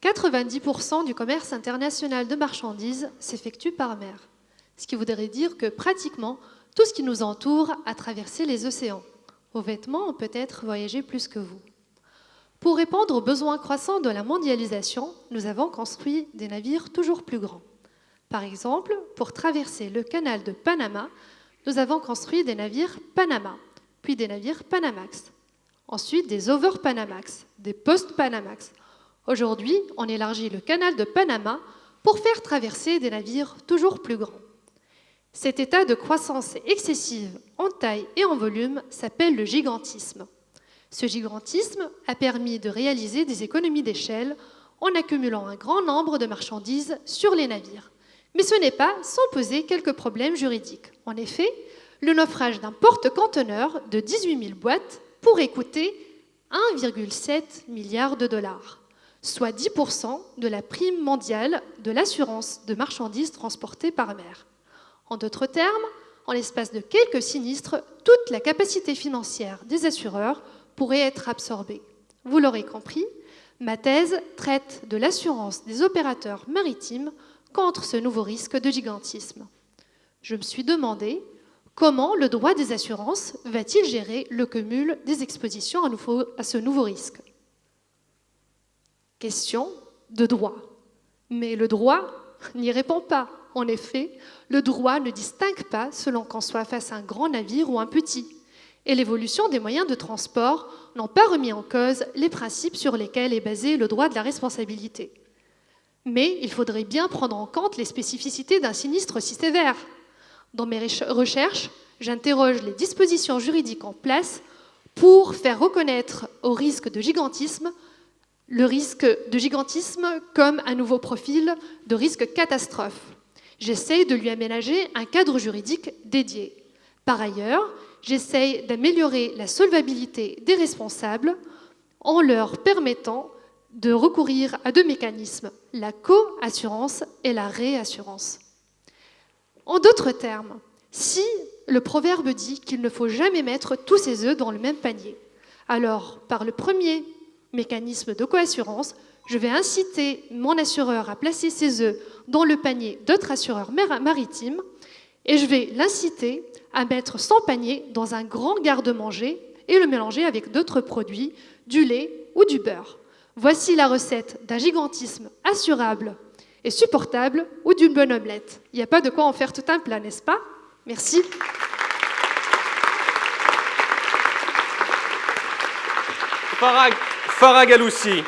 90% du commerce international de marchandises s'effectue par mer, ce qui voudrait dire que pratiquement tout ce qui nous entoure a traversé les océans. Vos vêtements ont peut-être voyagé plus que vous. Pour répondre aux besoins croissants de la mondialisation, nous avons construit des navires toujours plus grands. Par exemple, pour traverser le canal de Panama, nous avons construit des navires Panama, puis des navires Panamax. Ensuite, des over-Panamax, des post-Panamax. Aujourd'hui, on élargit le canal de Panama pour faire traverser des navires toujours plus grands. Cet état de croissance excessive en taille et en volume s'appelle le gigantisme. Ce gigantisme a permis de réaliser des économies d'échelle en accumulant un grand nombre de marchandises sur les navires. Mais ce n'est pas sans poser quelques problèmes juridiques. En effet, le naufrage d'un porte-conteneurs de 18 000 boîtes pourrait coûter 1,7 milliard de dollars, soit 10% de la prime mondiale de l'assurance de marchandises transportées par mer. En d'autres termes, en l'espace de quelques sinistres, toute la capacité financière des assureurs pourrait être absorbée. Vous l'aurez compris, ma thèse traite de l'assurance des opérateurs maritimes contre ce nouveau risque de gigantisme. Je me suis demandé comment le droit des assurances va-t-il gérer le cumul des expositions à ce nouveau risque. Question de droit. Mais le droit n'y répond pas. En effet, le droit ne distingue pas selon qu'on soit face à un grand navire ou un petit. Et l'évolution des moyens de transport n'ont pas remis en cause les principes sur lesquels est basé le droit de la responsabilité. Mais il faudrait bien prendre en compte les spécificités d'un sinistre si sévère. Dans mes recherches, j'interroge les dispositions juridiques en place pour faire reconnaître au risque de gigantisme le risque de gigantisme comme un nouveau profil de risque catastrophe. J'essaye de lui aménager un cadre juridique dédié. Par ailleurs, j'essaye d'améliorer la solvabilité des responsables en leur permettant de recourir à deux mécanismes, la co-assurance et la réassurance. En d'autres termes, si le proverbe dit qu'il ne faut jamais mettre tous ses œufs dans le même panier, alors par le premier mécanisme de coassurance, je vais inciter mon assureur à placer ses œufs dans le panier d'autres assureurs maritimes et je vais l'inciter à mettre son panier dans un grand garde-manger et le mélanger avec d'autres produits, du lait ou du beurre. Voici la recette d'un gigantisme assurable et supportable ou d'une bonne omelette. Il n'y a pas de quoi en faire tout un plat, n'est-ce pas? Merci. Farah Galoussi.